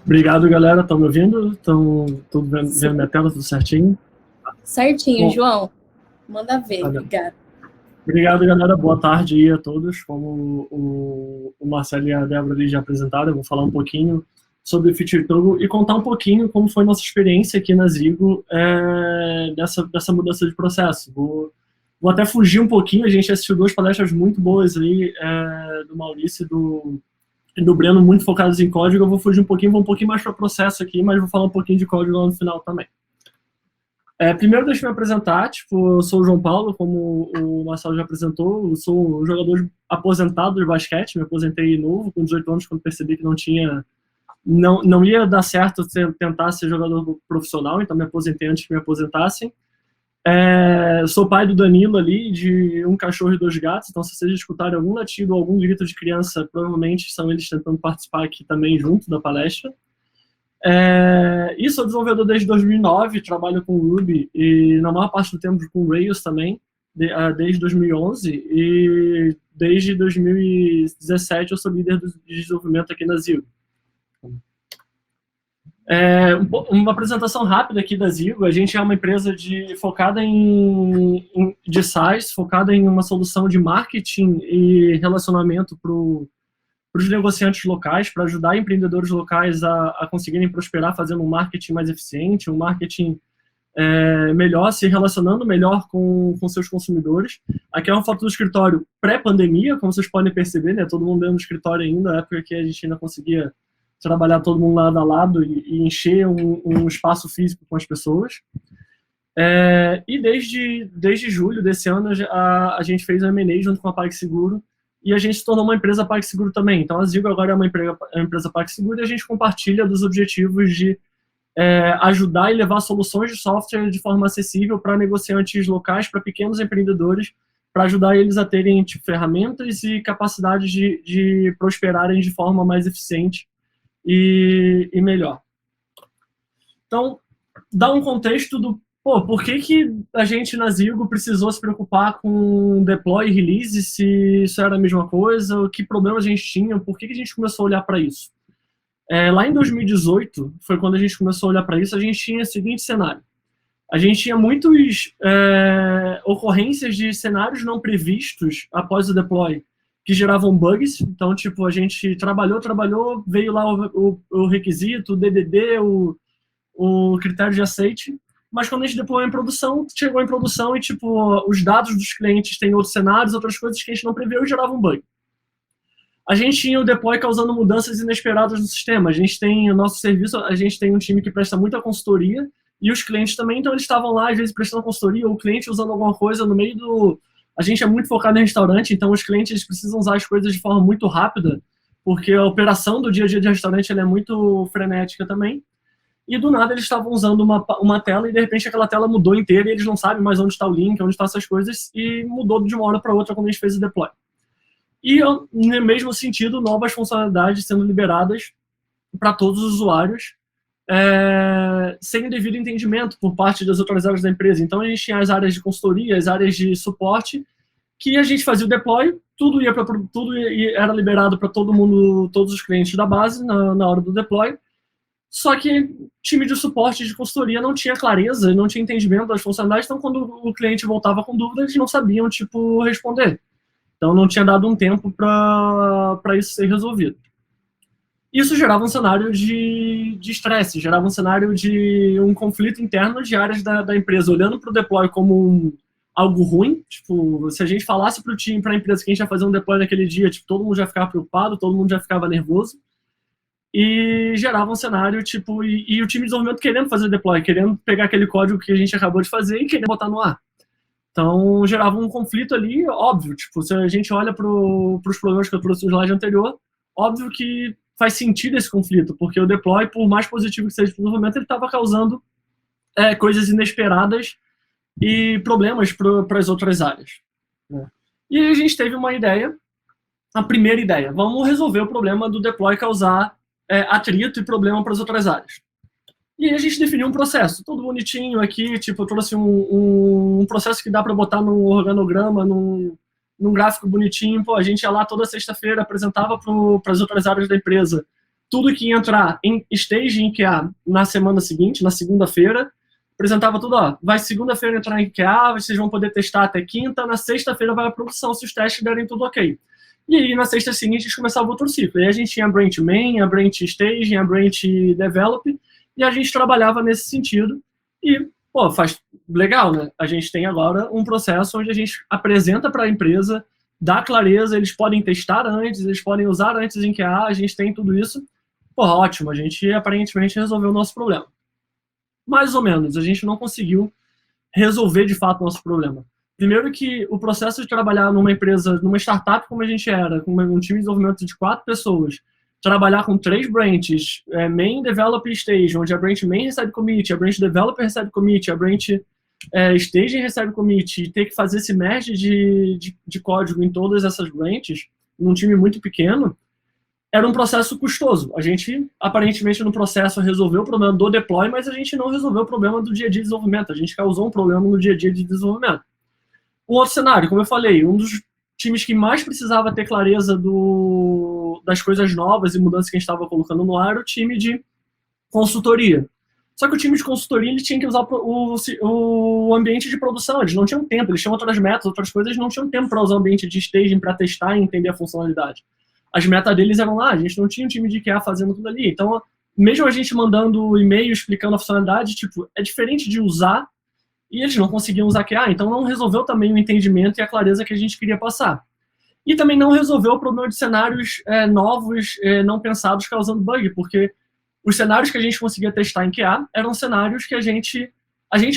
Obrigado, galera. Estão me ouvindo? Estão tudo vendo minha tela, tudo certinho? Certinho, bom, João. Manda ver, obrigado. Obrigado, galera. Boa tarde aí a todos. Como o Marcelo e a Débora ali já apresentaram, eu vou falar um pouquinho sobre o Feature Togo e contar um pouquinho como foi nossa experiência aqui na Zigo dessa mudança de processo. Vou até fugir um pouquinho, a gente assistiu 2 palestras muito boas aí, do Maurício e do Breno, muito focados em código. Eu vou fugir um pouquinho, vou um pouquinho mais para o processo aqui, mas vou falar um pouquinho de código lá no final também. Primeiro, deixa eu me apresentar. Eu sou o João Paulo, como o Marcelo já apresentou. Eu sou um jogador aposentado de basquete, me aposentei novo, com 18 anos, quando percebi que não ia dar certo tentar ser jogador profissional, então me aposentei antes que me aposentassem. Sou pai do Danilo ali, de um cachorro e 2 gatos, então se vocês escutarem algum latido ou algum grito de criança, provavelmente são eles tentando participar aqui também junto da palestra. E sou desenvolvedor desde 2009, trabalho com Ruby e na maior parte do tempo com Rails também, desde 2011, e desde 2017 eu sou líder de desenvolvimento aqui na Zigo. Uma apresentação rápida aqui da Zigo. A gente é uma empresa focada de SaaS, focada em uma solução de marketing e relacionamento para os negociantes locais, para ajudar empreendedores locais a conseguirem prosperar fazendo um marketing mais eficiente, um marketing melhor, se relacionando melhor com seus consumidores. Aqui é uma foto do escritório pré-pandemia, como vocês podem perceber, né? Todo mundo dentro do escritório ainda, na época que a gente ainda conseguia trabalhar todo mundo lado a lado e encher um espaço físico com as pessoas. E desde julho desse ano a gente fez um M&A junto com a PagSeguro e a gente se tornou uma empresa PagSeguro também. Então a Zigo agora é uma empresa PagSeguro e a gente compartilha dos objetivos de ajudar e levar soluções de software de forma acessível para negociantes locais, para pequenos empreendedores, para ajudar eles a terem ferramentas e capacidade de prosperarem de forma mais eficiente e melhor. Então, dá um contexto do por que a gente na Zigo precisou se preocupar com deploy e release, se isso era a mesma coisa, que problemas a gente tinha, por que a gente começou a olhar para isso. Lá em 2018, foi quando a gente começou a olhar para isso, a gente tinha o seguinte cenário. A gente tinha muitas ocorrências de cenários não previstos após o deploy, que geravam bugs. Então, tipo, a gente trabalhou, veio lá o requisito, o DDD, o critério de aceite, mas quando a gente deployou em produção, chegou em produção e, tipo, os dados dos clientes têm outros cenários, outras coisas que a gente não previu e geravam bug. A gente tinha o deploy causando mudanças inesperadas no sistema. A gente tem o nosso serviço, a gente tem um time que presta muita consultoria e os clientes também, então eles estavam lá, às vezes, prestando consultoria ou o cliente usando alguma coisa no meio do... A gente é muito focado em restaurante, então os clientes precisam usar as coisas de forma muito rápida, porque a operação do dia a dia de restaurante ela é muito frenética também. E do nada eles estavam usando uma tela e de repente aquela tela mudou inteira e eles não sabem mais onde está o link, onde estão essas coisas, e mudou de uma hora para outra quando a gente fez o deploy. E no mesmo sentido, novas funcionalidades sendo liberadas para todos os usuários, sem o devido entendimento por parte das outras áreas da empresa. Então, a gente tinha as áreas de consultoria, as áreas de suporte, que a gente fazia o deploy, tudo era liberado para todo mundo, todos os clientes da base na hora do deploy, só que time de suporte de consultoria não tinha clareza, não tinha entendimento das funcionalidades, então quando o cliente voltava com dúvida, eles não sabiam, tipo, responder. Então, não tinha dado um tempo para isso ser resolvido. Isso gerava um cenário de estresse, gerava um cenário de um conflito interno de áreas da empresa, olhando para o deploy como algo ruim. Tipo, se a gente falasse para o time, para a empresa que a gente ia fazer um deploy naquele dia, tipo, todo mundo já ficava preocupado, todo mundo já ficava nervoso. E gerava um cenário, tipo, e o time de desenvolvimento querendo fazer deploy, querendo pegar aquele código que a gente acabou de fazer e querendo botar no ar. Então, gerava um conflito ali, óbvio. Tipo, se a gente olha para os problemas que eu trouxe no slide anterior, óbvio que faz sentido esse conflito, porque o deploy, por mais positivo que seja o desenvolvimento, ele estava causando coisas inesperadas e problemas para as outras áreas. E aí a gente teve uma ideia, a primeira ideia, vamos resolver o problema do deploy causar atrito e problema para as outras áreas. E aí a gente definiu um processo, todo bonitinho aqui, tipo, eu trouxe um processo que dá para botar num organograma, num gráfico bonitinho. Pô, a gente ia lá toda sexta-feira, apresentava para as outras áreas da empresa tudo que ia entrar em stage em QA na semana seguinte, na segunda-feira, apresentava tudo, ó, vai segunda-feira entrar em QA, vocês vão poder testar até quinta, na sexta-feira vai a produção, se os testes derem tudo ok. E aí, na sexta seguinte, a gente começava outro ciclo. E aí a gente tinha a branch main, a branch staging, a branch develop, e a gente trabalhava nesse sentido. E, pô, faz legal, né? A gente tem agora um processo onde a gente apresenta para a empresa, dá clareza, eles podem testar antes, eles podem usar antes em QA, a gente tem tudo isso. Pô, ótimo, a gente aparentemente resolveu o nosso problema. Mais ou menos, a gente não conseguiu resolver de fato o nosso problema. Primeiro que o processo de trabalhar numa empresa, numa startup como a gente era, com um time de desenvolvimento de 4 pessoas, trabalhar com 3 branches, main, develop e stage, onde a branch main recebe commit, a branch developer recebe commit, a branch staging recebe commit, e ter que fazer esse merge de código em todas essas branches, num time muito pequeno, era um processo custoso. A gente, aparentemente, no processo resolveu o problema do deploy, mas a gente não resolveu o problema do dia a dia de desenvolvimento. A gente causou um problema no dia a dia de desenvolvimento. Um outro cenário, como eu falei, um dos times que mais precisava ter clareza das coisas novas e mudanças que a gente estava colocando no ar era o time de consultoria. Só que o time de consultoria ele tinha que usar o ambiente de produção, eles não tinham tempo, eles tinham outras metas, outras coisas, eles não tinham tempo para usar o ambiente de staging para testar e entender a funcionalidade. As metas deles eram lá, a gente não tinha um time de QA fazendo tudo ali. Então, mesmo a gente mandando e-mail explicando a funcionalidade, tipo, é diferente de usar e eles não conseguiam usar QA, então não resolveu também o entendimento e a clareza que a gente queria passar. E também não resolveu o problema de cenários novos, não pensados, causando bug, porque os cenários que a gente conseguia testar em QA eram cenários que a gente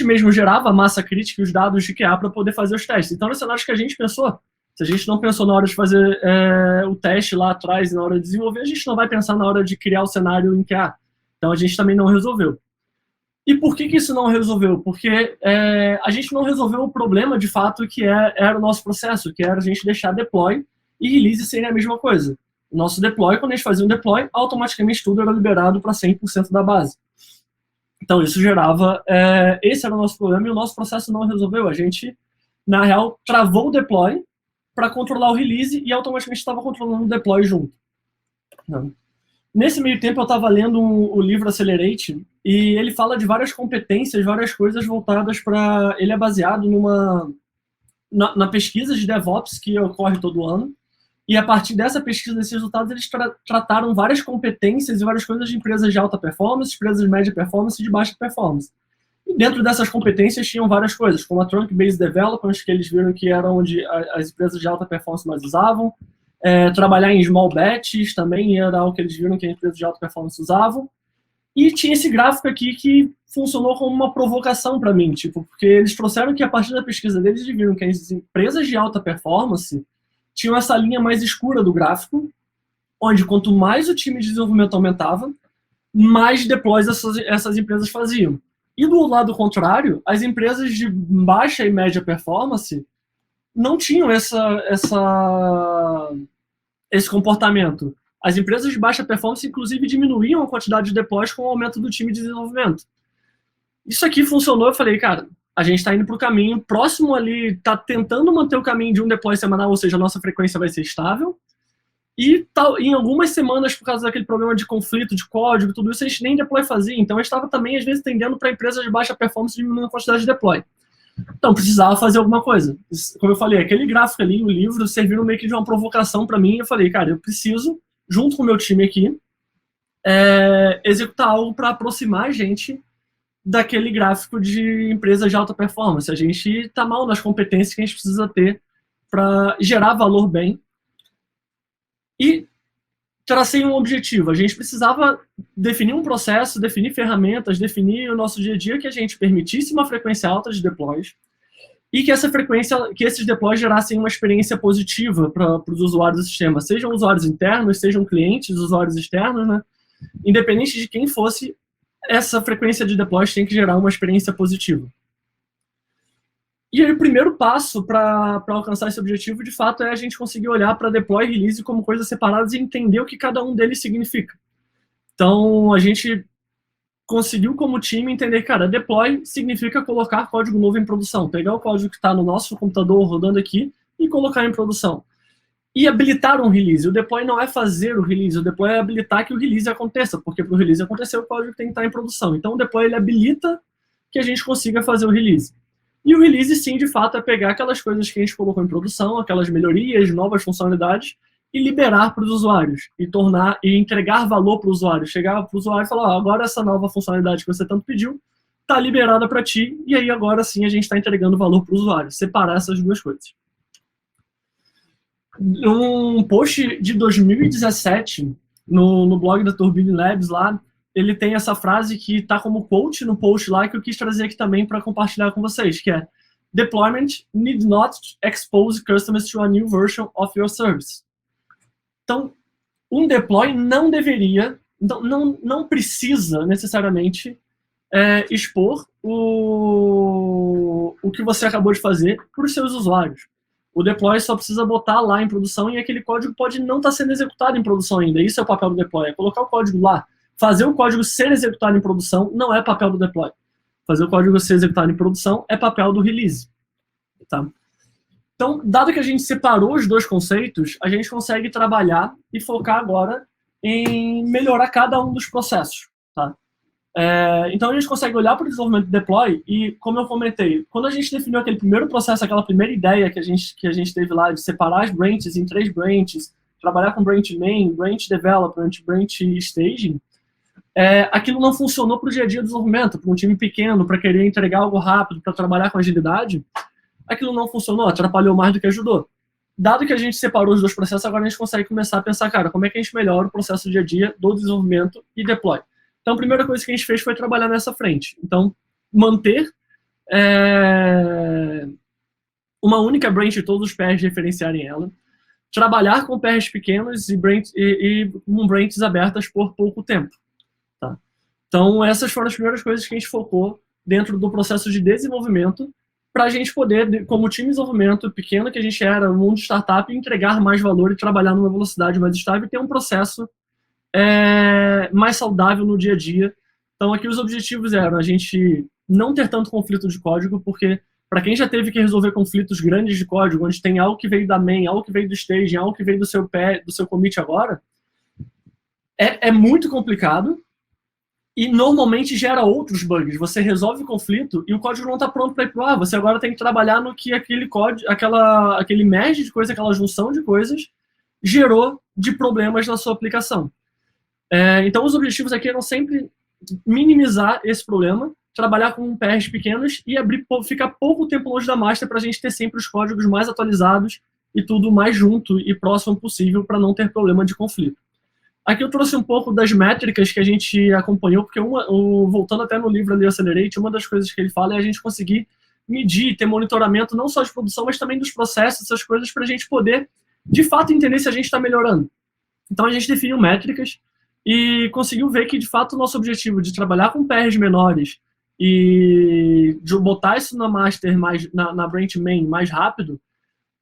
mesmo gerava a massa crítica e os dados de QA para poder fazer os testes. Então, eram cenários que a gente pensou. Se a gente não pensou na hora de fazer o teste lá atrás, na hora de desenvolver, a gente não vai pensar na hora de criar o cenário em QA. Então, a gente também não resolveu. E por que isso não resolveu? Porque a gente não resolveu o problema, de fato, que era o nosso processo, que era a gente deixar deploy e release serem a mesma coisa. O nosso deploy, quando a gente fazia um deploy, automaticamente tudo era liberado para 100% da base. Então, isso gerava... esse era o nosso problema e o nosso processo não resolveu. A gente, na real, travou o deploy para controlar o release e automaticamente estava controlando o deploy junto. Não. Nesse meio tempo, eu estava lendo o livro Accelerate e ele fala de várias competências, várias coisas voltadas para... Ele é baseado na pesquisa de DevOps que ocorre todo ano. E a partir dessa pesquisa, desses resultados, eles trataram várias competências e várias coisas de empresas de alta performance, empresas de média performance e de baixa performance. E dentro dessas competências tinham várias coisas, como a Trunk-Based Development, que eles viram que era onde as empresas de alta performance mais usavam. Trabalhar em small batches também era algo que eles viram que as empresas de alta performance usavam. E tinha esse gráfico aqui que funcionou como uma provocação para mim, tipo, porque eles trouxeram que a partir da pesquisa deles, eles viram que as empresas de alta performance tinham essa linha mais escura do gráfico, onde quanto mais o time de desenvolvimento aumentava, mais deploys essas empresas faziam. E do lado contrário, as empresas de baixa e média performance não tinham esse comportamento. As empresas de baixa performance, inclusive, diminuíam a quantidade de deploys com o aumento do time de desenvolvimento. Isso aqui funcionou, eu falei, cara, a gente está indo para o caminho próximo ali, está tentando manter o caminho de um deploy semanal, ou seja, a nossa frequência vai ser estável. E em algumas semanas, por causa daquele problema de conflito, de código, tudo isso, a gente nem deploy fazia. Então, a gente estava também, às vezes, tendendo para empresas de baixa performance diminuindo a quantidade de deploy. Então, precisava fazer alguma coisa. Como eu falei, aquele gráfico ali, o livro, serviram meio que de uma provocação para mim. Eu falei, cara, eu preciso, junto com o meu time aqui, executar algo para aproximar a gente daquele gráfico de empresas de alta performance. A gente está mal nas competências que a gente precisa ter para gerar valor bem. E tracei um objetivo. A gente precisava definir um processo, definir ferramentas, definir o nosso dia a dia que a gente permitisse uma frequência alta de deploys e que esses deploys gerassem uma experiência positiva para os usuários do sistema, sejam usuários internos, sejam clientes, usuários externos, né? Independente de quem fosse, essa frequência de deploys tem que gerar uma experiência positiva. E aí, o primeiro passo para alcançar esse objetivo, de fato, é a gente conseguir olhar para deploy e release como coisas separadas e entender o que cada um deles significa. Então, a gente conseguiu, como time, entender, cara, deploy significa colocar código novo em produção, pegar o código que está no nosso computador rodando aqui e colocar em produção. e habilitar um release. O deploy não é fazer o release, o deploy é habilitar que o release aconteça, porque para o release acontecer, o código tem que estar em produção. Então, o deploy ele habilita que a gente consiga fazer o release. E o release, sim, de fato, é pegar aquelas coisas que a gente colocou em produção, aquelas melhorias, novas funcionalidades, e liberar para os usuários, e entregar valor para o usuário. Chegar para o usuário e falar, agora essa nova funcionalidade que você tanto pediu está liberada para ti, e aí agora sim a gente está entregando valor para o usuário. Separar essas duas coisas. Um post de 2017, no blog da Turbine Labs lá, ele tem essa frase que está como quote no post lá, que eu quis trazer aqui também para compartilhar com vocês, que é Deployment need not expose customers to a new version of your service. Então, um deploy não deveria, não precisa necessariamente expor o que você acabou de fazer para os seus usuários. O deploy só precisa botar lá em produção e aquele código pode não estar sendo executado em produção ainda. Isso é o papel do deploy, é colocar o código lá. Fazer o código ser executado em produção não é papel do deploy. Fazer o código ser executado em produção é papel do release. Tá? Então, dado que a gente separou os dois conceitos, a gente consegue trabalhar e focar agora em melhorar cada um dos processos. Tá? Então, a gente consegue olhar para o desenvolvimento do deploy e, como eu comentei, quando a gente definiu aquele primeiro processo, aquela primeira ideia que a gente teve lá de separar as branches em 3 branches, trabalhar com branch main, branch development, branch staging, aquilo não funcionou para o dia a dia do desenvolvimento, para um time pequeno, para querer entregar algo rápido, para trabalhar com agilidade, aquilo não funcionou, atrapalhou mais do que ajudou. Dado que a gente separou os dois processos, agora a gente consegue começar a pensar, cara, como é que a gente melhora o processo do dia a dia do desenvolvimento e deploy. Então, a primeira coisa que a gente fez foi trabalhar nessa frente. Então, manter uma única branch e todos os pairs referenciarem ela, trabalhar com pairs pequenos e com branches abertas por pouco tempo. Tá? Então, essas foram as primeiras coisas que a gente focou dentro do processo de desenvolvimento para a gente poder, como time de desenvolvimento pequeno que a gente era, no mundo de startup, entregar mais valor e trabalhar numa velocidade mais estável e ter um processo mais saudável no dia a dia. Então, aqui os objetivos eram a gente não ter tanto conflito de código, porque para quem já teve que resolver conflitos grandes de código, onde tem algo que veio da main, algo que veio do staging, algo que veio do seu commit agora, é muito complicado e normalmente gera outros bugs. Você resolve o conflito e o código não está pronto para ir para o ar. Você agora tem que trabalhar no que aquele código, aquele merge de coisas, aquela junção de coisas gerou de problemas na sua aplicação. Então, os objetivos aqui eram sempre minimizar esse problema, trabalhar com pairs pequenos e ficar pouco tempo longe da master para a gente ter sempre os códigos mais atualizados e tudo mais junto e próximo possível para não ter problema de conflito. Aqui eu trouxe um pouco das métricas que a gente acompanhou, porque voltando até no livro ali, Accelerate, uma das coisas que ele fala é a gente conseguir medir, ter monitoramento não só de produção, mas também dos processos, essas coisas, para a gente poder, de fato, entender se a gente está melhorando. Então, a gente definiu métricas e conseguiu ver que, de fato, o nosso objetivo de trabalhar com pairs menores e de botar isso na master, na branch main mais rápido,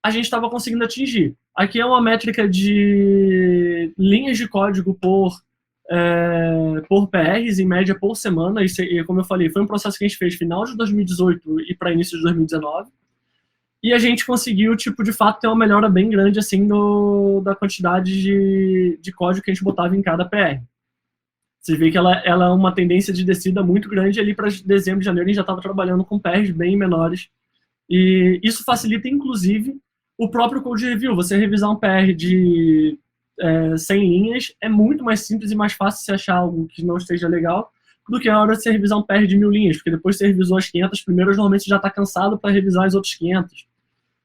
a gente estava conseguindo atingir. Aqui é uma métrica de linhas de código por PRs, em média, por semana. E, como eu falei, foi um processo que a gente fez final de 2018 e para início de 2019. E a gente conseguiu, de fato, ter uma melhora bem grande, assim, da quantidade de código que a gente botava em cada PR. Você vê que ela é uma tendência de descida muito grande ali para dezembro, janeiro, a gente já estava trabalhando com PRs bem menores. E isso facilita, inclusive, o próprio code review. Você revisar um PR de 100 linhas é muito mais simples e mais fácil você achar algo que não esteja legal do que a hora de você revisar um PR de 1000 linhas, porque depois você revisou as 500 primeiras, normalmente você já está cansado para revisar as outras 500.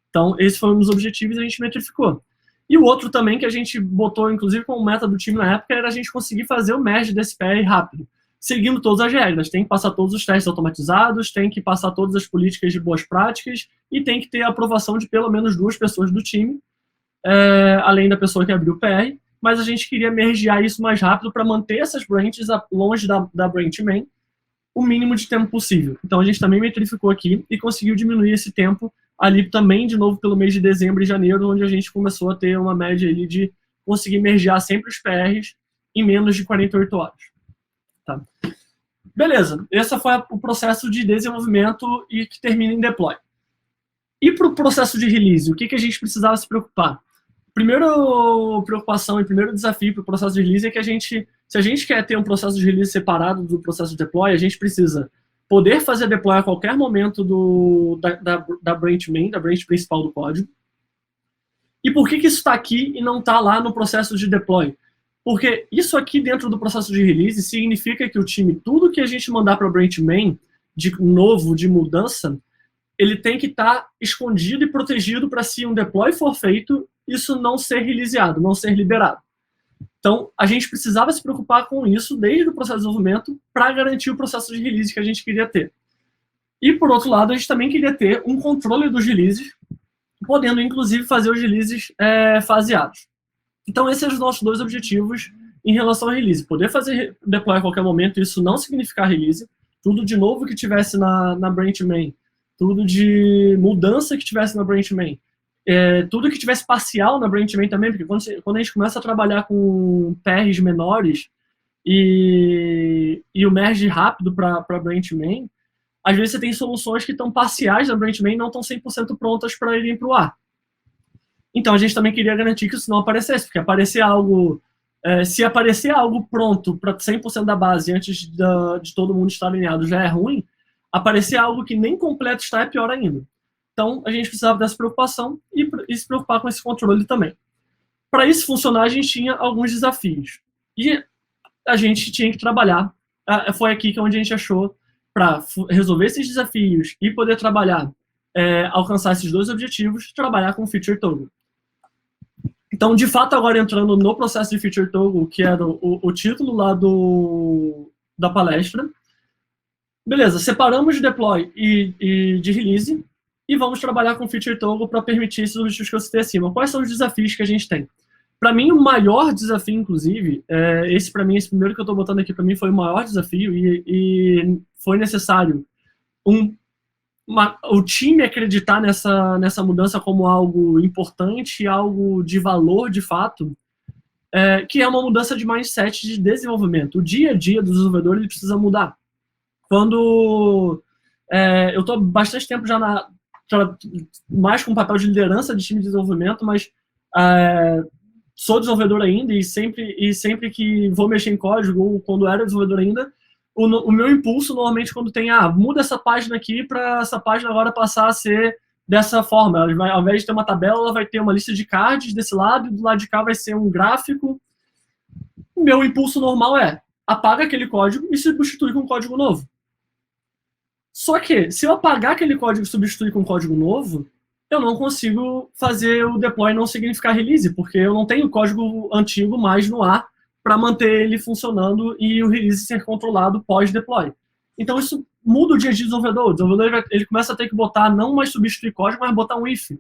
Então, esse foi um dos objetivos e a gente metrificou. E o outro também que a gente botou, inclusive, como meta do time na época, era a gente conseguir fazer o merge desse PR rápido, seguindo todas as regras. Tem que passar todos os testes automatizados, tem que passar todas as políticas de boas práticas e tem que ter a aprovação de pelo menos 2 pessoas do time, além da pessoa que abriu o PR, mas a gente queria mergear isso mais rápido para manter essas branches longe da branch main o mínimo de tempo possível. Então, a gente também metrificou aqui e conseguiu diminuir esse tempo ali também, de novo, pelo mês de dezembro e janeiro, onde a gente começou a ter uma média ali de conseguir mergear sempre os PRs em menos de 48 horas. Tá? Beleza, esse foi o processo de desenvolvimento e que termina em deploy. E para o processo de release, o que a gente precisava se preocupar? primeira preocupação e primeiro desafio para o processo de release é que se a gente quer ter um processo de release separado do processo de deploy, a gente precisa poder fazer deploy a qualquer momento da branch main, da branch principal do código. E por que isso está aqui e não está lá no processo de deploy? Porque isso aqui dentro do processo de release significa que o time, tudo que a gente mandar para a branch main, de novo, de mudança, ele tem que estar escondido e protegido para se um deploy for feito, isso não ser releaseado, não ser liberado. Então, a gente precisava se preocupar com isso desde o processo de desenvolvimento para garantir o processo de release que a gente queria ter. E, por outro lado, a gente também queria ter um controle dos releases, podendo, inclusive, fazer os releases faseados. Então, esses são os nossos dois objetivos em relação ao release. Poder fazer deploy a qualquer momento, isso não significar release. Tudo de novo que tivesse na branch main, tudo de mudança que tivesse na branch main, tudo que tivesse parcial na branch main também, porque quando a gente começa a trabalhar com PRs menores e o merge rápido para branch main, às vezes você tem soluções que estão parciais na branch main e não estão 100% prontas para irem para o ar. Então, a gente também queria garantir que isso não aparecesse, porque se aparecer algo pronto para 100% da base antes de todo mundo estar alinhado já é ruim, aparecer algo que nem completo está é pior ainda. Então, a gente precisava dessa preocupação e se preocupar com esse controle também. Para isso funcionar, a gente tinha alguns desafios. E a gente tinha que trabalhar. Foi aqui que onde a gente achou para resolver esses desafios e poder trabalhar, alcançar esses dois objetivos, trabalhar com Feature Toggle. Então, de fato, agora entrando no processo de Feature Toggle, que era o título lá da palestra. Beleza, separamos de deploy e de release e vamos trabalhar com Feature Toggle para permitir esses objetivos que eu citei acima. Quais são os desafios que a gente tem? Para mim, o maior desafio, inclusive, esse primeiro que eu estou botando aqui, para mim foi o maior desafio e foi necessário o time acreditar nessa mudança como algo importante, algo de valor, de fato, que é uma mudança de mindset de desenvolvimento. O dia a dia do desenvolvedor ele precisa mudar. Quando eu estou bastante tempo já mais com papel de liderança de time de desenvolvimento, mas sou desenvolvedor ainda e sempre que vou mexer em código, ou quando era desenvolvedor ainda, o meu impulso normalmente quando tem, muda essa página aqui para essa página agora passar a ser dessa forma. Ao invés de ter uma tabela, ela vai ter uma lista de cards desse lado e do lado de cá vai ser um gráfico. O meu impulso normal apaga aquele código e substitui com um código novo. Só que, se eu apagar aquele código e substituir com um código novo, eu não consigo fazer o deploy não significar release, porque eu não tenho o código antigo mais no ar para manter ele funcionando e o release ser controlado pós-deploy. Então, isso muda o dia de desenvolvedor. O desenvolvedor ele começa a ter que botar, não mais substituir código, mas botar um if.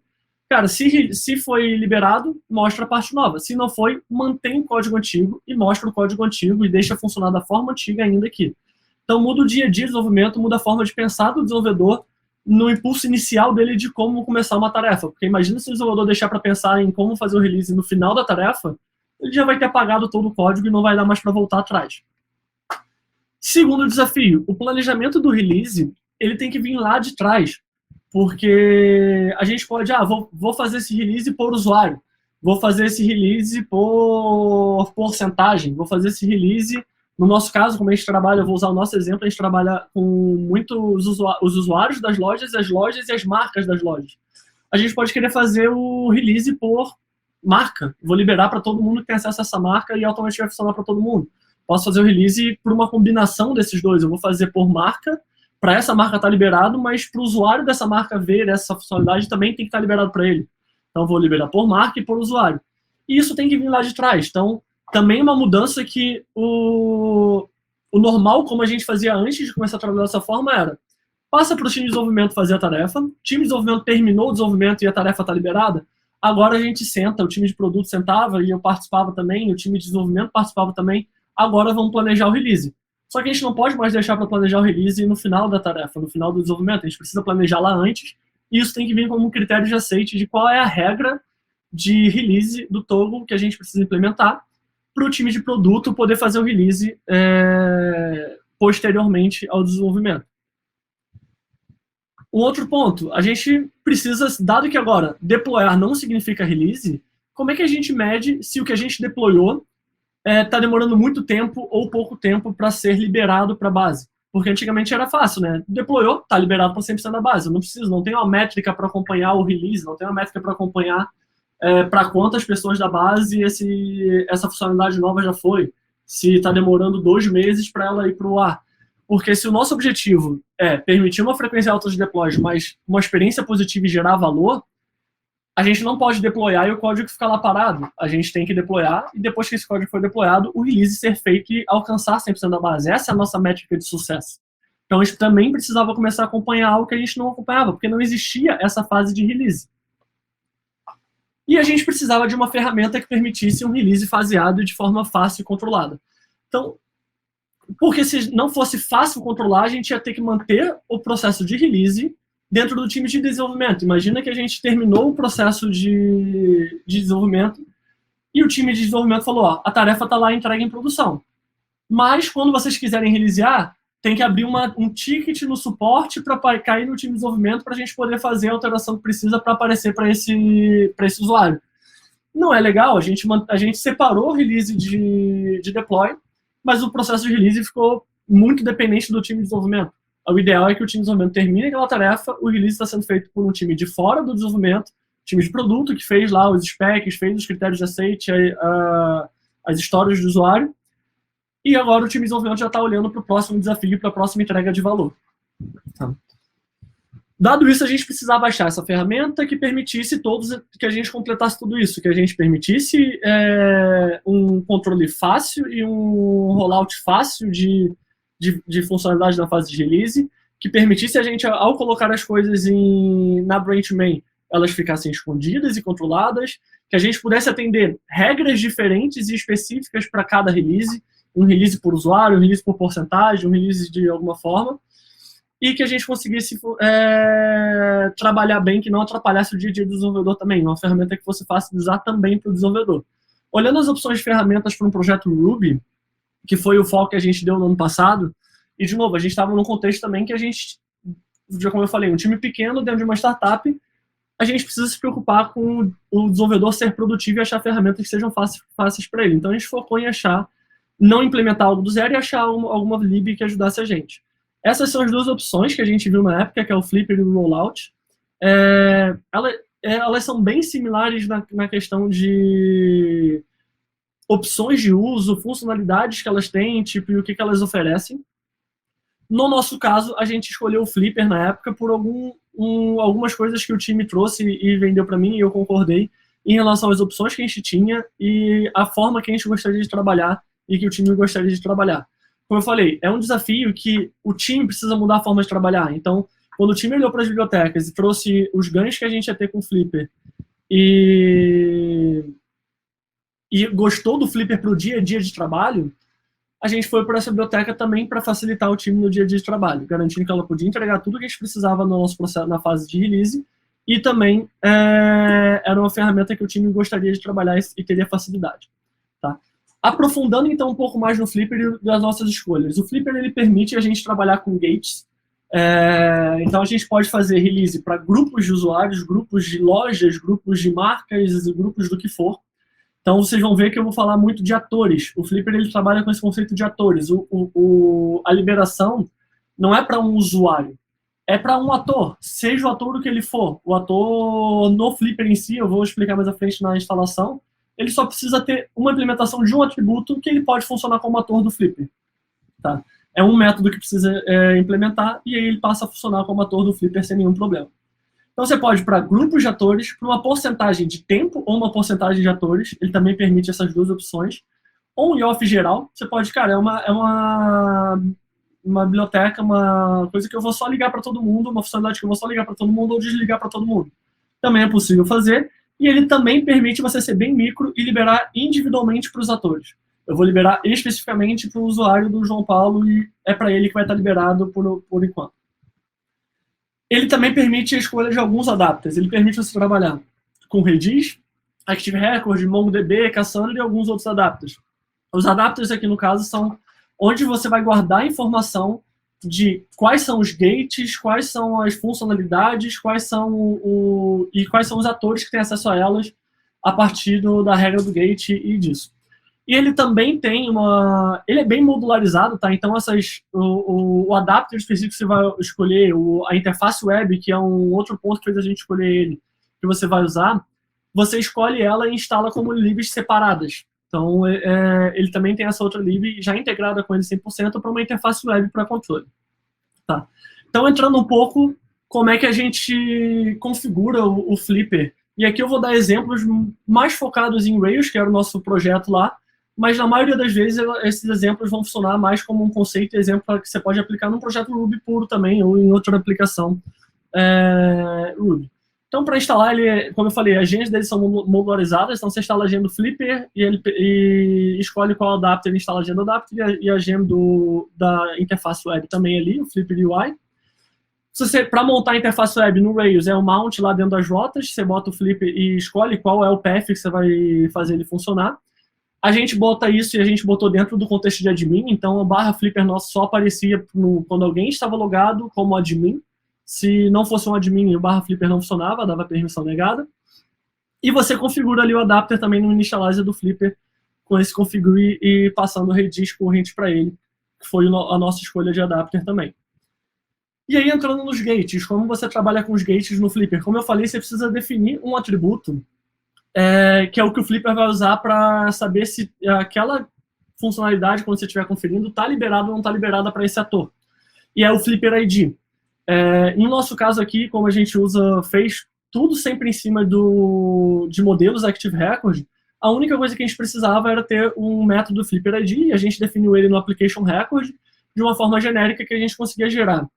Cara, se foi liberado, mostra a parte nova. Se não foi, mantém o código antigo e mostra o código antigo e deixa funcionar da forma antiga ainda aqui. Então, muda o dia a dia de desenvolvimento, muda a forma de pensar do desenvolvedor no impulso inicial dele de como começar uma tarefa. Porque imagina se o desenvolvedor deixar para pensar em como fazer o release no final da tarefa, ele já vai ter apagado todo o código e não vai dar mais para voltar atrás. Segundo desafio, o planejamento do release, ele tem que vir lá de trás. Porque a gente pode, vou fazer esse release por usuário, vou fazer esse release por porcentagem, vou fazer esse release... No nosso caso, como a gente trabalha, eu vou usar o nosso exemplo, a gente trabalha com muitos os usuários das lojas, as lojas e as marcas das lojas. A gente pode querer fazer o release por marca. Vou liberar para todo mundo que tem acesso a essa marca e automaticamente vai funcionar para todo mundo. Posso fazer o release por uma combinação desses dois. Eu vou fazer por marca, para essa marca estar liberado, mas para o usuário dessa marca ver essa funcionalidade também tem que estar liberado para ele. Então, vou liberar por marca e por usuário. E isso tem que vir lá de trás. Então, também uma mudança que o normal, como a gente fazia antes de começar a trabalhar dessa forma, era passa para o time de desenvolvimento fazer a tarefa, o time de desenvolvimento terminou o desenvolvimento e a tarefa está liberada, agora a gente senta, o time de produto sentava e eu participava também, o time de desenvolvimento participava também, agora vamos planejar o release. Só que a gente não pode mais deixar para planejar o release no final da tarefa, no final do desenvolvimento, a gente precisa planejar lá antes, e isso tem que vir como um critério de aceite de qual é a regra de release do Toggle que a gente precisa implementar, para o time de produto poder fazer o release posteriormente ao desenvolvimento. Um outro ponto, a gente precisa, dado que agora deployar não significa release, como é que a gente mede se o que a gente deployou está demorando muito tempo ou pouco tempo para ser liberado para a base? Porque antigamente era fácil, né? Deployou, está liberado para 100% da base. Eu não preciso, não tem uma métrica para acompanhar o release, não tem uma métrica para acompanhar para quantas pessoas da base essa funcionalidade nova já foi. Se está demorando 2 meses para ela ir para o ar. Porque se o nosso objetivo é permitir uma frequência alta de deploys, mas uma experiência positiva e gerar valor, a gente não pode deployar e o código ficar lá parado. A gente tem que deployar e depois que esse código for deployado, o release ser feito e alcançar 100% da base. Essa é a nossa métrica de sucesso. Então a gente também precisava começar a acompanhar algo que a gente não acompanhava, porque não existia essa fase de release. E a gente precisava de uma ferramenta que permitisse um release faseado de forma fácil e controlada. Então, porque se não fosse fácil controlar, a gente ia ter que manter o processo de release dentro do time de desenvolvimento. Imagina que a gente terminou o processo de desenvolvimento e o time de desenvolvimento falou, ó, a tarefa está lá entregue em produção. Mas quando vocês quiserem releasear, tem que abrir um ticket no suporte para cair no time de desenvolvimento para a gente poder fazer a alteração que precisa para aparecer para esse usuário. Não é legal, a gente separou o release de deploy, mas o processo de release ficou muito dependente do time de desenvolvimento. O ideal é que o time de desenvolvimento termine aquela tarefa, o release está sendo feito por um time de fora do desenvolvimento, time de produto, que fez lá os specs, fez os critérios de aceite, as histórias do usuário, e agora o time de desenvolvimento já está olhando para o próximo desafio, para a próxima entrega de valor. Tá. Dado isso, a gente precisava achar essa ferramenta que permitisse que a gente completasse tudo isso, que a gente permitisse um controle fácil e um rollout fácil de funcionalidade na fase de release, que permitisse a gente, ao colocar as coisas na branch main, elas ficassem escondidas e controladas, que a gente pudesse atender regras diferentes e específicas para cada release, um release por usuário, um release por porcentagem, um release de alguma forma, e que a gente conseguisse trabalhar bem, que não atrapalhasse o dia a dia do desenvolvedor também, uma ferramenta que fosse fácil de usar também para o desenvolvedor. Olhando as opções de ferramentas para um projeto Ruby, que foi o foco que a gente deu no ano passado, e de novo, a gente estava num contexto também que a gente, como eu falei, um time pequeno dentro de uma startup, a gente precisa se preocupar com o desenvolvedor ser produtivo e achar ferramentas que sejam fáceis para ele. Então a gente focou em não implementar algo do zero e achar alguma lib que ajudasse a gente. Essas são as duas opções que a gente viu na época, que é o Flipper e o Rollout. Elas são bem similares na questão de opções de uso, funcionalidades que elas têm, tipo, e o que elas oferecem. No nosso caso, a gente escolheu o Flipper na época por algumas coisas que o time trouxe e vendeu para mim, e eu concordei em relação às opções que a gente tinha e a forma que a gente gostaria de trabalhar e que o time gostaria de trabalhar. Como eu falei, é um desafio que o time precisa mudar a forma de trabalhar. Então, quando o time olhou para as bibliotecas e trouxe os ganhos que a gente ia ter com o Flipper e gostou do Flipper para o dia a dia de trabalho, a gente foi para essa biblioteca também para facilitar o time no dia a dia de trabalho, garantindo que ela podia entregar tudo que a gente precisava no nosso processo, na fase de release, e também era uma ferramenta que o time gostaria de trabalhar e teria facilidade. Tá? Aprofundando então um pouco mais no Flipper e das nossas escolhas. O Flipper ele permite a gente trabalhar com gates. Então a gente pode fazer release para grupos de usuários, grupos de lojas, grupos de marcas, grupos do que for. Então vocês vão ver que eu vou falar muito de atores. O Flipper ele trabalha com esse conceito de atores. A liberação não é para um usuário, é para um ator, seja o ator do que ele for. O ator no Flipper em si, eu vou explicar mais à frente na instalação, ele só precisa ter uma implementação de um atributo que ele pode funcionar como ator do Flipper. Tá? É um método que precisa implementar e aí ele passa a funcionar como ator do Flipper sem nenhum problema. Então você pode ir para grupos de atores, para uma porcentagem de tempo ou uma porcentagem de atores, ele também permite essas duas opções. Ou em off geral, você pode, cara, é uma biblioteca, uma coisa que eu vou só ligar para todo mundo, uma funcionalidade que eu vou só ligar para todo mundo ou desligar para todo mundo. Também é possível fazer. E ele também permite você ser bem micro e liberar individualmente para os atores. Eu vou liberar especificamente para o usuário do João Paulo e é para ele que vai estar liberado por enquanto. Ele também permite a escolha de alguns adapters. Ele permite você trabalhar com Redis, Active Record, MongoDB, Cassandra e alguns outros adapters. Os adapters aqui no caso são onde você vai guardar a informação de quais são os gates, quais são as funcionalidades, quais são os atores que têm acesso a elas a partir da regra do gate e disso. E ele também tem ele é bem modularizado, tá? Então o adapter específico que você vai escolher, a interface web, que é um outro ponto que fez a gente escolher ele, que você vai usar, você escolhe ela e instala como libs separadas. Então ele também tem essa outra lib já integrada com ele 100% para uma interface web para controle. Tá? Então entrando um pouco como é que a gente configura o Flipper. E aqui eu vou dar exemplos mais focados em Rails, que era o nosso projeto lá, mas na maioria das vezes esses exemplos vão funcionar mais como um conceito e exemplo que você pode aplicar num projeto Ruby puro também, ou em outra aplicação Ruby. Então, para instalar, como eu falei, as genes deles são modularizadas, então você instala a gem do Flipper e escolhe qual adapter instala a gem do adapter e a gem da interface web também ali, o Flipper UI. Para montar a interface web no Rails, é o mount lá dentro das rotas, você bota o Flipper e escolhe qual é o path que você vai fazer ele funcionar. A gente bota isso e a gente botou dentro do contexto de admin, então o barra Flipper nosso só aparecia quando alguém estava logado como admin. Se não fosse um admin, o barra Flipper não funcionava, dava permissão negada. E você configura ali o adapter também no initializer do Flipper, com esse configure e passando o redis corrente para ele, que foi a nossa escolha de adapter também. E aí, entrando nos gates, como você trabalha com os gates no Flipper? Como eu falei, você precisa definir um atributo, que é o que o Flipper vai usar para saber se aquela funcionalidade, quando você estiver conferindo, está liberada ou não está liberada para esse ator. E é o Flipper ID. No nosso caso aqui, como a gente fez tudo sempre em cima de modelos Active Record, a única coisa que a gente precisava era ter um método Flipper ID, e a gente definiu ele no Application Record de uma forma genérica que a gente conseguia gerar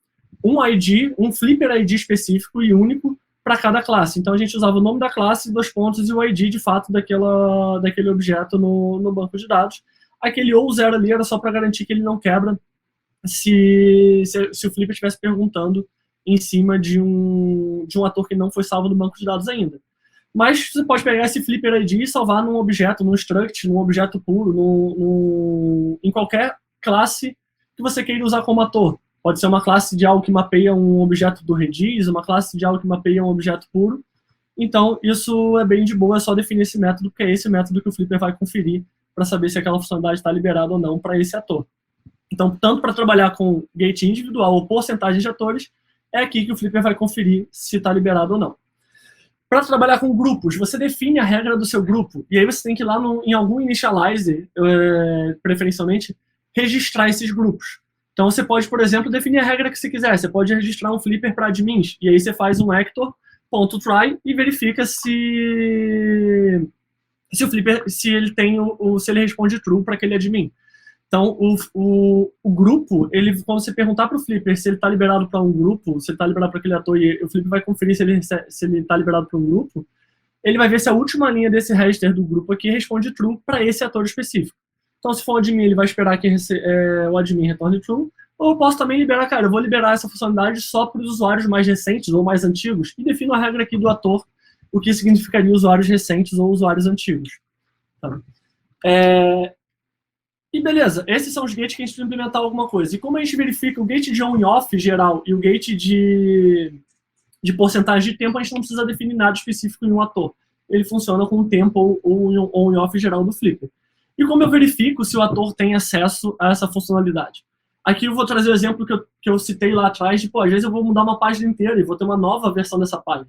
um ID, um Flipper ID específico e único para cada classe. Então a gente usava o nome da classe, 2 pontos, e o ID de fato daquele objeto no banco de dados. Aquele ou 0 ali era só para garantir que ele não quebra se o Flipper estivesse perguntando em cima de um ator que não foi salvo no banco de dados ainda. Mas você pode pegar esse Flipper ID e salvar num objeto, num struct, num objeto puro, em qualquer classe que você queira usar como ator. Pode ser uma classe de algo que mapeia um objeto do Redis, uma classe de algo que mapeia um objeto puro. Então, isso é bem de boa, é só definir esse método, porque é esse método que o Flipper vai conferir para saber se aquela funcionalidade está liberada ou não para esse ator. Então, tanto para trabalhar com gate individual ou porcentagem de atores, é aqui que o Flipper vai conferir se está liberado ou não. Para trabalhar com grupos, você define a regra do seu grupo, e aí você tem que ir lá em algum initializer, preferencialmente, registrar esses grupos. Então, você pode, por exemplo, definir a regra que você quiser. Você pode registrar um Flipper para admins, e aí você faz um actor.try e verifica se o Flipper, se ele responde true para aquele admin. Então, o grupo, quando você perguntar para o Flipper se ele está liberado para um grupo, se ele está liberado para aquele ator, e o Flipper vai conferir se ele está liberado para um grupo, ele vai ver se a última linha desse register do grupo aqui responde true para esse ator específico. Então, se for um admin, ele vai esperar que o admin retorne true, ou eu posso também liberar, eu vou liberar essa funcionalidade só para os usuários mais recentes ou mais antigos, e defino a regra aqui do ator, o que significaria usuários recentes ou usuários antigos. Tá? E beleza, esses são os gates que a gente precisa implementar alguma coisa. E como a gente verifica o gate de on e off geral e o gate de porcentagem de tempo, a gente não precisa definir nada específico em um ator. Ele funciona com o tempo ou on e off geral do Flipper. E como eu verifico se o ator tem acesso a essa funcionalidade? Aqui eu vou trazer o exemplo que eu citei lá atrás, de, às vezes eu vou mudar uma página inteira e vou ter uma nova versão dessa página.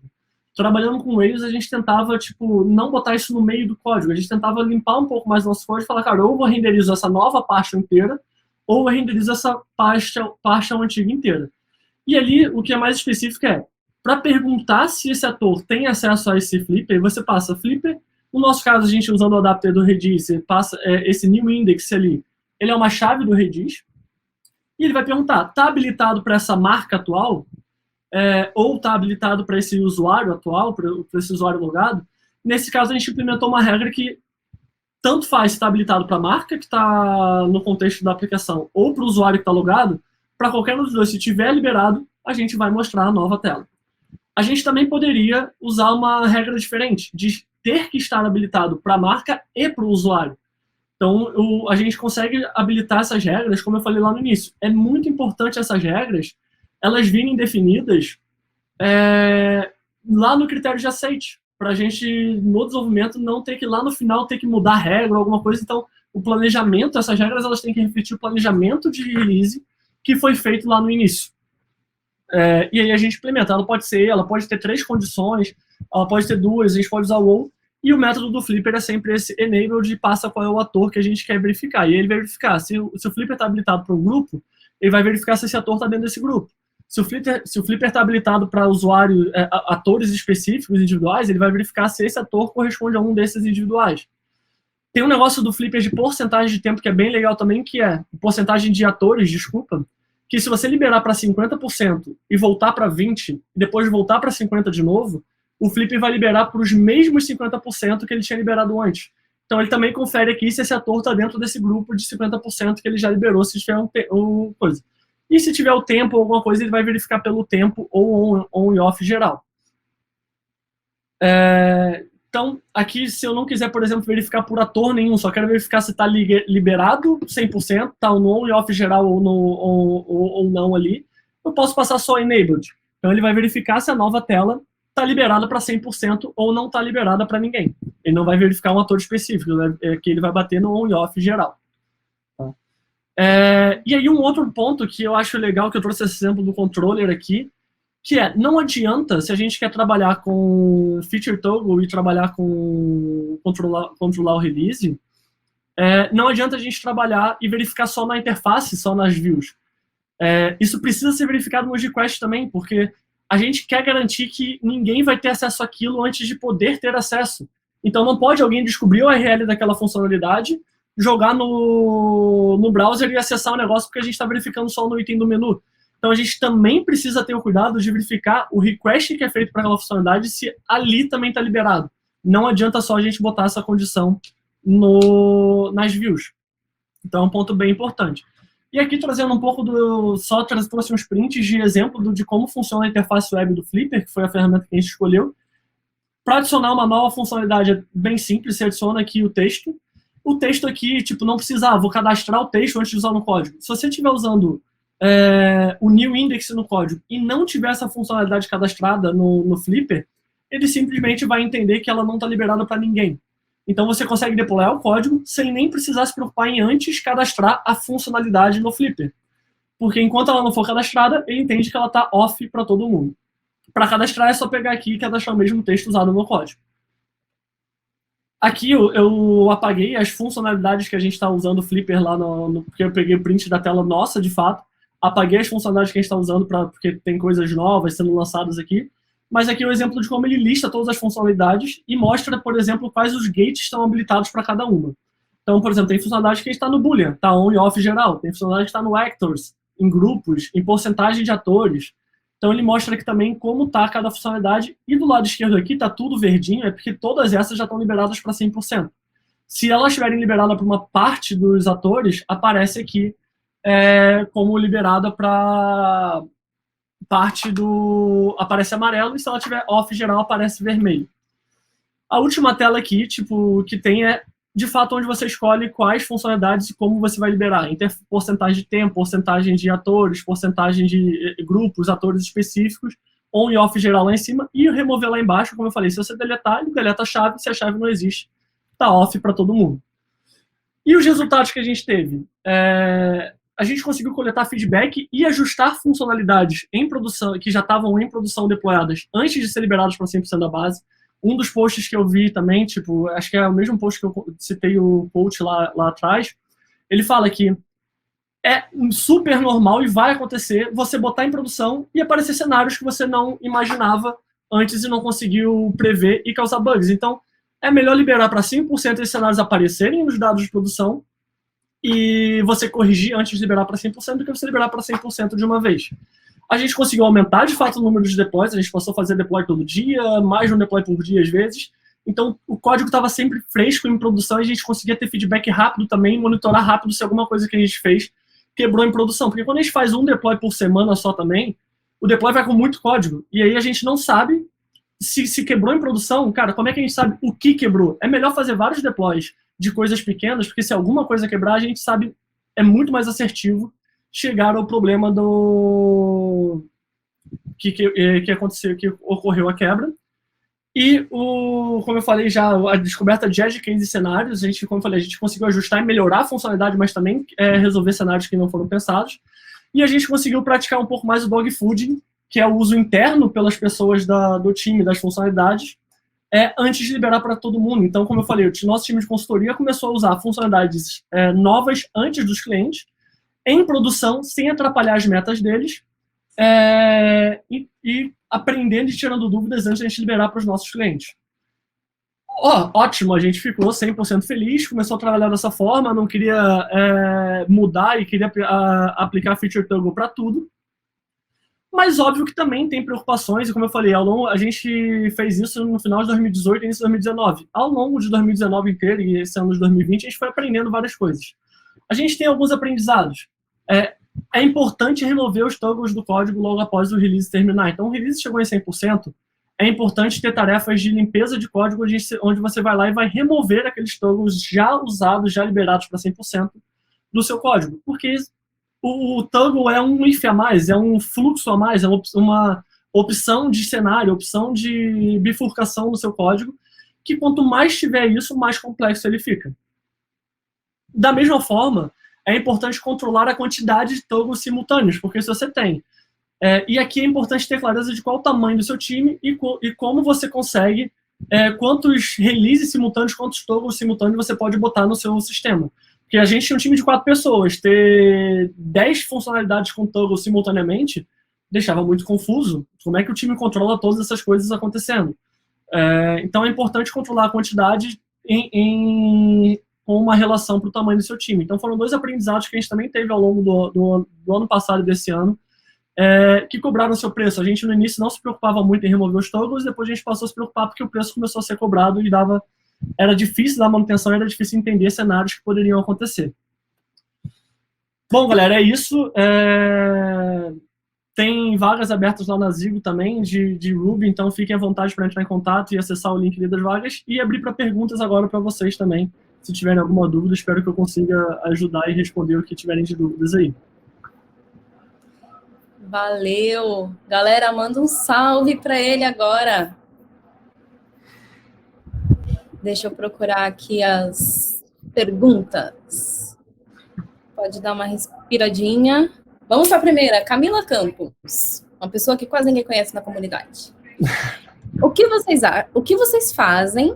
Trabalhando com Rails, a gente tentava, não botar isso no meio do código. A gente tentava limpar um pouco mais o nosso código e falar, ou eu vou renderizar essa nova pasta inteira, ou eu renderizo essa pasta antiga inteira. E ali, o que é mais específico para perguntar se esse ator tem acesso a esse Flipper, você passa Flipper. No nosso caso, a gente usando o adapter do Redis, você passa esse new index ali, ele é uma chave do Redis, e ele vai perguntar, está habilitado para essa marca atual? Ou está habilitado para esse usuário atual, para esse usuário logado? Nesse caso, a gente implementou uma regra que tanto faz se está habilitado para a marca que está no contexto da aplicação ou para o usuário que está logado, para qualquer um dos dois, se tiver liberado, a gente vai mostrar a nova tela. A gente também poderia usar uma regra diferente, de ter que estar habilitado para a marca e para o usuário. Então, a gente consegue habilitar essas regras, como eu falei lá no início. É muito importante essas regras, elas virem definidas lá no critério de aceite. para a gente, no desenvolvimento, não ter que lá no final ter que mudar a regra ou alguma coisa. Então, o planejamento, essas regras, elas têm que refletir o planejamento de release que foi feito lá no início. E aí a gente implementa. Ela pode ter 3 condições, ela pode ter 2, a gente pode usar o ou. E o método do Flipper é sempre esse enabled, passa qual é o ator que a gente quer verificar. E ele vai verificar se o Flipper está habilitado para um grupo, ele vai verificar se esse ator está dentro desse grupo. Se o Flipper está habilitado para usuários, atores específicos, individuais, ele vai verificar se esse ator corresponde a um desses individuais. Tem um negócio do Flipper de porcentagem de tempo que é bem legal também, que é porcentagem de atores, desculpa, que se você liberar para 50% e voltar para 20%, e depois voltar para 50% de novo, o Flipper vai liberar para os mesmos 50% que ele tinha liberado antes. Então ele também confere aqui se esse ator está dentro desse grupo de 50% que ele já liberou, se tiver coisa. E se tiver o tempo ou alguma coisa, ele vai verificar pelo tempo ou on e off geral. Então, aqui, se eu não quiser, por exemplo, verificar por ator nenhum, só quero verificar se está liberado 100%, está no on e off geral ou não ali, eu posso passar só enabled. Então, ele vai verificar se a nova tela está liberada para 100% ou não está liberada para ninguém. Ele não vai verificar um ator específico, né? Que ele vai bater no on e off geral. Tá? E aí, um outro ponto que eu acho legal, que eu trouxe esse exemplo do controller aqui, que não adianta, se a gente quer trabalhar com feature toggle e trabalhar com controlar o release, não adianta a gente trabalhar e verificar só na interface, só nas views. Isso precisa ser verificado no request também, porque a gente quer garantir que ninguém vai ter acesso àquilo antes de poder ter acesso. Então não pode alguém descobrir o URL daquela funcionalidade, jogar no browser e acessar o negócio porque a gente está verificando só no item do menu. Então, a gente também precisa ter o cuidado de verificar o request que é feito para aquela funcionalidade se ali também está liberado. Não adianta só a gente botar essa condição nas views. Então, é um ponto bem importante. E aqui, trazendo um pouco trouxe uns prints de exemplo de como funciona a interface web do Flipper, que foi a ferramenta que a gente escolheu. Para adicionar uma nova funcionalidade é bem simples, você adiciona aqui o texto. O texto aqui, não precisa, vou cadastrar o texto antes de usar no código. Se você estiver usando o new index no código e não tiver essa funcionalidade cadastrada no Flipper, ele simplesmente vai entender que ela não está liberada para ninguém. Então você consegue deployar o código sem nem precisar se preocupar em antes cadastrar a funcionalidade no Flipper. Porque enquanto ela não for cadastrada, ele entende que ela está off para todo mundo. Para cadastrar é só pegar aqui e cadastrar o mesmo texto usado no código. Aqui eu apaguei as funcionalidades que a gente está usando o Flipper lá porque eu peguei o print da tela nossa, de fato. Apaguei as funcionalidades que a gente está usando porque tem coisas novas sendo lançadas aqui. Mas aqui é o exemplo de como ele lista todas as funcionalidades e mostra, por exemplo, quais os gates estão habilitados para cada uma. Então, por exemplo, tem funcionalidade que está no Boolean, está on e off geral. Tem funcionalidade que está no actors, em grupos, em porcentagem de atores. Então, ele mostra aqui também como está cada funcionalidade. E do lado esquerdo aqui está tudo verdinho, é porque todas essas já estão liberadas para 100%. Se elas estiverem liberadas para uma parte dos atores, aparece aqui como liberada para parte aparece amarelo, e se ela tiver off geral, aparece vermelho. A última tela aqui, que tem de fato, onde você escolhe quais funcionalidades e como você vai liberar. Porcentagem de tempo, porcentagem de atores, porcentagem de grupos, atores específicos, on e off geral lá em cima, e remover lá embaixo, como eu falei, se você deletar, ele deleta a chave, se a chave não existe, tá off para todo mundo. E os resultados que a gente teve? A gente conseguiu coletar feedback e ajustar funcionalidades em produção, que já estavam em produção deployadas antes de ser liberadas para 100% da base. Um dos posts que eu vi também, acho que é o mesmo post que eu citei o coach lá atrás, ele fala que é super normal e vai acontecer você botar em produção e aparecer cenários que você não imaginava antes e não conseguiu prever e causar bugs. Então, é melhor liberar para 100% esses cenários aparecerem nos dados de produção e você corrigir antes de liberar para 100% do que você liberar para 100% de uma vez. A gente conseguiu aumentar, de fato, o número de deploys, a gente passou a fazer deploy todo dia, mais de um deploy por dia às vezes. Então, o código estava sempre fresco em produção e a gente conseguia ter feedback rápido também, monitorar rápido se alguma coisa que a gente fez quebrou em produção. Porque quando a gente faz um deploy por semana só também, o deploy vai com muito código. E aí a gente não sabe se quebrou em produção, cara, como é que a gente sabe o que quebrou? É melhor fazer vários deploys de coisas pequenas, porque se alguma coisa quebrar, a gente sabe, é muito mais assertivo chegar ao problema que aconteceu, que ocorreu a quebra. E, como eu falei já, a descoberta de edge case e cenários, como eu falei, a gente conseguiu ajustar e melhorar a funcionalidade, mas também resolver cenários que não foram pensados. E a gente conseguiu praticar um pouco mais o dogfooding, que é o uso interno pelas pessoas do time das funcionalidades, antes de liberar para todo mundo. Então, como eu falei, o nosso time de consultoria começou a usar funcionalidades novas antes dos clientes, em produção, sem atrapalhar as metas deles, e aprendendo e tirando dúvidas antes de a gente liberar para os nossos clientes. Ótimo, a gente ficou 100% feliz, começou a trabalhar dessa forma, não queria mudar e queria aplicar Feature Toggle para tudo. Mas óbvio que também tem preocupações, e como eu falei, a gente fez isso no final de 2018 e início de 2019. Ao longo de 2019 inteiro e esse ano de 2020, a gente foi aprendendo várias coisas. A gente tem alguns aprendizados. É importante remover os toggles do código logo após o release terminar. Então, o release chegou em 100%, é importante ter tarefas de limpeza de código onde você vai lá e vai remover aqueles toggles já usados, já liberados para 100% do seu código. Porque o toggle é um if a mais, é um fluxo a mais, é uma opção de cenário, opção de bifurcação no seu código, que quanto mais tiver isso, mais complexo ele fica. Da mesma forma, é importante controlar a quantidade de toggles simultâneos, porque se você tem... e aqui é importante ter clareza de qual o tamanho do seu time e como você consegue, quantos releases simultâneos, quantos toggles simultâneos você pode botar no seu sistema. Porque a gente tinha um time de 4 pessoas, ter 10 funcionalidades com toggle simultaneamente deixava muito confuso. Como é que o time controla todas essas coisas acontecendo? Então é importante controlar a quantidade com uma relação para o tamanho do seu time. Então foram 2 aprendizados que a gente também teve ao longo do ano passado e desse ano, que cobraram o seu preço. A gente no início não se preocupava muito em remover os toggles, depois a gente passou a se preocupar porque o preço começou a ser cobrado e era difícil dar manutenção, era difícil entender cenários que poderiam acontecer. Bom, galera, é isso. Tem vagas abertas lá na Zigo também, de Ruby, então fiquem à vontade para entrar em contato e acessar o link das vagas e abrir para perguntas agora para vocês também. Se tiverem alguma dúvida, espero que eu consiga ajudar e responder o que tiverem de dúvidas aí. Valeu! Galera, manda um salve para ele agora. Deixa eu procurar aqui as perguntas. Pode dar uma respiradinha. Vamos para a primeira. Camila Campos, uma pessoa que quase ninguém conhece na comunidade. O que vocês fazem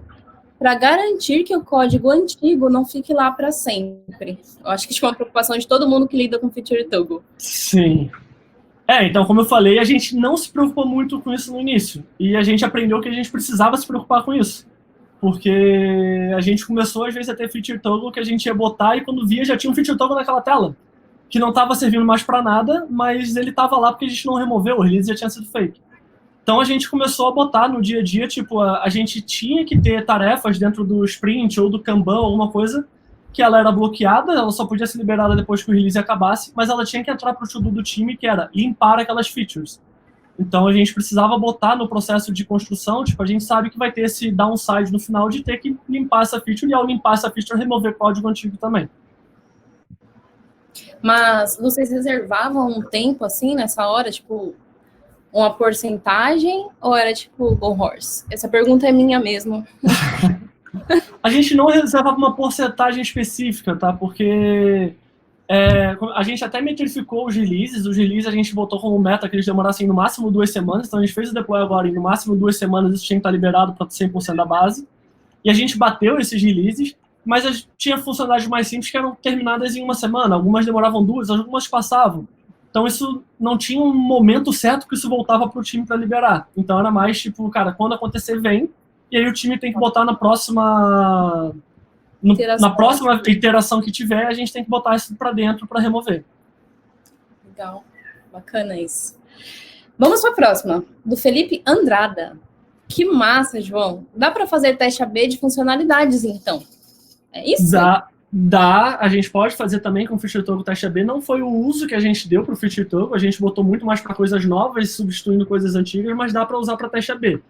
para garantir que o código antigo não fique lá para sempre? Eu acho que isso é uma preocupação de todo mundo que lida com Feature Toggle. Sim. Então, como eu falei, a gente não se preocupou muito com isso no início. E a gente aprendeu que a gente precisava se preocupar com isso. Porque a gente começou, às vezes, a ter Feature Toggle que a gente ia botar e quando via já tinha um Feature Toggle naquela tela, que não estava servindo mais para nada, mas ele estava lá porque a gente não removeu, o release já tinha sido feito. Então a gente começou a botar no dia a dia, tipo, a gente tinha que ter tarefas dentro do sprint ou do Kanban, alguma coisa, que ela era bloqueada, ela só podia ser liberada depois que o release acabasse, mas ela tinha que entrar para o to-do do time, que era limpar aquelas features. Então a gente precisava botar no processo de construção, tipo, a gente sabe que vai ter esse downside no final de ter que limpar essa feature, e ao limpar essa feature, remover código antigo também. Mas vocês reservavam um tempo, assim, nessa hora, tipo, uma porcentagem, ou era tipo Go Horse? Essa pergunta é minha mesmo. A gente não reservava uma porcentagem específica, tá? Porque a gente até metrificou os releases a gente botou como meta que eles demorassem no máximo 2 semanas, então a gente fez o deploy agora e no máximo 2 semanas isso tinha que estar liberado para 100% da base, e a gente bateu esses releases, mas tinha funcionalidades mais simples que eram terminadas em 1 semana, algumas demoravam 2, algumas passavam. Então, isso não tinha um momento certo que isso voltava para o time para liberar. Então, era mais tipo, cara, quando acontecer, vem. E aí o time tem que botar na próxima iteração que tiver, a gente tem que botar isso para dentro para remover. Legal. Bacana isso. Vamos para a próxima. Do Felipe Andrada. Que massa, João. Dá para fazer teste AB de funcionalidades, então? É isso? Dá, a gente pode fazer também com o Feature Toggle Teste AB. Não foi o uso que a gente deu para o Feature Toggle, a gente botou muito mais para coisas novas, substituindo coisas antigas, mas dá para usar para Teste AB.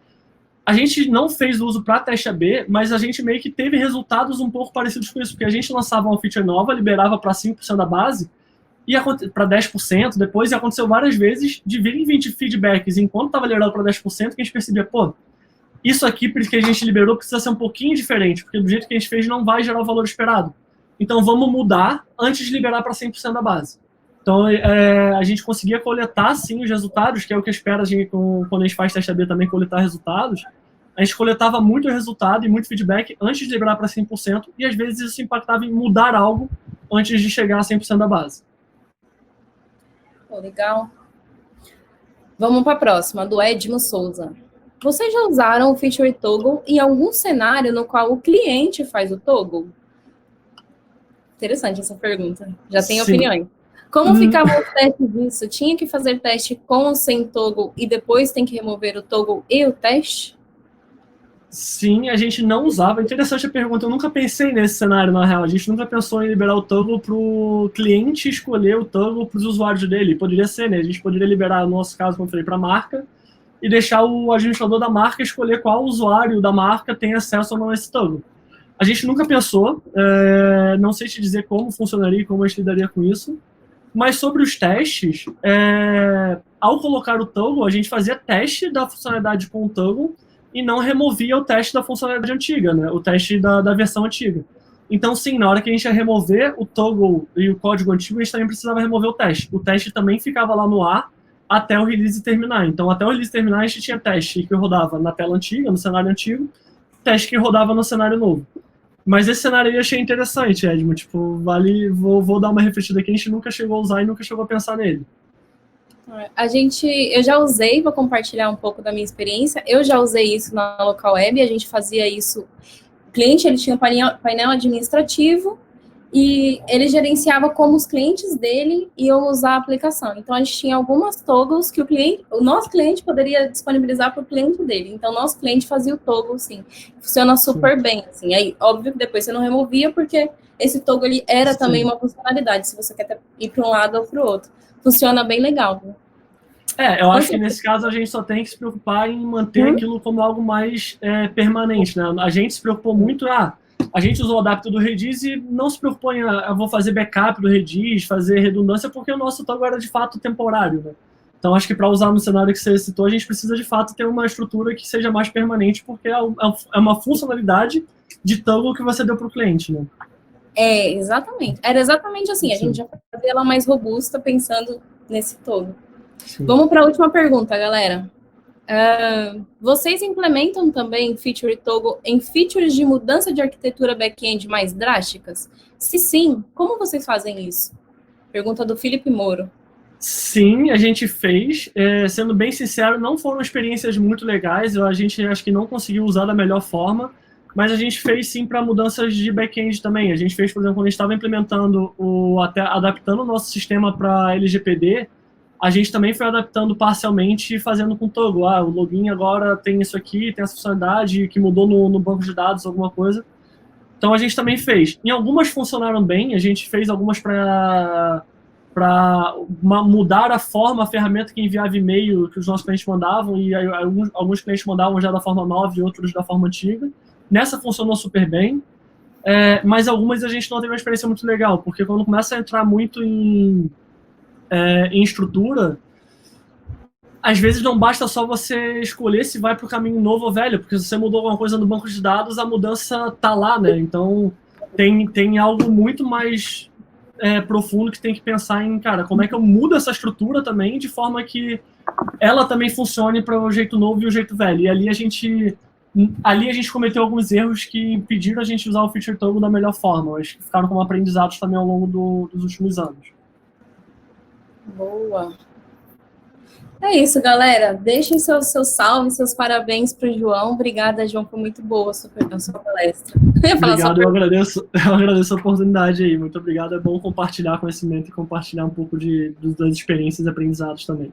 A gente não fez o uso para Teste AB, mas a gente meio que teve resultados um pouco parecidos com isso, porque a gente lançava uma feature nova, liberava para 5% da base, para 10%, depois, e aconteceu várias vezes de virem 20 feedbacks enquanto estava liberado para 10%, que a gente percebia, pô, isso aqui, porque a gente liberou, precisa ser um pouquinho diferente, porque do jeito que a gente fez não vai gerar o valor esperado. Então vamos mudar antes de liberar para 100% da base. Então a gente conseguia coletar, sim, os resultados, que é o que espera a gente, quando a gente faz teste AB também, coletar resultados. A gente coletava muito resultado e muito feedback antes de liberar para 100%, e às vezes isso impactava em mudar algo antes de chegar a 100% da base. Oh, legal. Vamos para a próxima, do Edmo Souza. Vocês já usaram o Feature Toggle em algum cenário no qual o cliente faz o toggle? Interessante essa pergunta. Já tem opiniões. Como ficava o teste disso? Tinha que fazer teste com ou sem toggle e depois tem que remover o toggle e o teste? Sim, a gente não usava. Interessante a pergunta. Eu nunca pensei nesse cenário, na real. A gente nunca pensou em liberar o toggle para o cliente escolher o toggle para os usuários dele. Poderia ser, né? A gente poderia liberar, no nosso caso, como eu falei, para a marca e deixar o administrador da marca escolher qual usuário da marca tem acesso ou não a esse toggle. A gente nunca pensou. Não sei te dizer como funcionaria e como a gente lidaria com isso. Mas sobre os testes, ao colocar o toggle, a gente fazia teste da funcionalidade com o toggle e não removia o teste da funcionalidade antiga, né? O teste da versão antiga. Então, sim, na hora que a gente ia remover o toggle e o código antigo, a gente também precisava remover o teste. O teste também ficava lá no ar até o release terminar. Então, até o release terminar, a gente tinha teste que rodava na tela antiga, no cenário antigo, teste que rodava no cenário novo. Mas esse cenário eu achei interessante, Edmo. Tipo, vou dar uma refletida aqui, a gente nunca chegou a usar e nunca chegou a pensar nele. Eu já usei, vou compartilhar um pouco da minha experiência, eu já usei isso na Local Web, a gente fazia isso, o cliente ele tinha um painel administrativo e ele gerenciava como os clientes dele iam usar a aplicação. Então, a gente tinha algumas toggles que o nosso cliente poderia disponibilizar para o cliente dele. Então, o nosso cliente fazia o toggle, sim. Funciona super bem, assim. Aí, óbvio que depois você não removia, porque esse toggle ele era também uma funcionalidade, se você quer ir para um lado ou para o outro. Funciona bem legal. Eu acho que nesse caso a gente só tem que se preocupar em manter aquilo como algo mais permanente, né? A gente se preocupou muito, a gente usou o adapter do Redis e não se preocupou em, eu vou fazer backup do Redis, fazer redundância, porque o nosso toggle era de fato temporário, né? Então acho que para usar no cenário que você citou, a gente precisa de fato ter uma estrutura que seja mais permanente, porque é uma funcionalidade de toggle que você deu para o cliente, né? Exatamente. Era exatamente assim, a gente já fazia ela mais robusta pensando nesse toggle. Sim. Vamos para a última pergunta, galera. Vocês implementam também Feature Toggle em features de mudança de arquitetura back-end mais drásticas? Se sim, como vocês fazem isso? Pergunta do Felipe Moro. Sim, a gente fez. Sendo bem sincero, não foram experiências muito legais. A gente acho que não conseguiu usar da melhor forma, mas a gente fez sim para mudanças de back-end também. A gente fez, por exemplo, quando a gente estava implementando, adaptando o nosso sistema para LGPD, a gente também foi adaptando parcialmente e fazendo com toggle. O login agora tem isso aqui, tem essa funcionalidade que mudou no banco de dados, alguma coisa. Então a gente também fez. Em algumas funcionaram bem, a gente fez algumas para mudar a ferramenta que enviava e-mail que os nossos clientes mandavam, e alguns clientes mandavam já da forma nova e outros da forma antiga. Nessa funcionou super bem, mas algumas a gente não teve uma experiência muito legal, porque quando começa a entrar muito em estrutura, às vezes não basta só você escolher se vai para o caminho novo ou velho, porque se você mudou alguma coisa no banco de dados, a mudança tá lá, né? Então tem algo muito mais profundo que tem que pensar em, cara, como é que eu mudo essa estrutura também de forma que ela também funcione para o jeito novo e o jeito velho. E ali a gente cometeu alguns erros que impediram a gente usar o Feature Toggle da melhor forma, mas que ficaram como aprendizados também ao longo dos últimos anos. Boa. É isso, galera. Deixem seus salves, seus parabéns para o João. Obrigada, João, foi muito boa a sua palestra. Obrigado, eu agradeço a oportunidade aí. Muito obrigado. É bom compartilhar conhecimento e compartilhar um pouco das experiências e aprendizados também.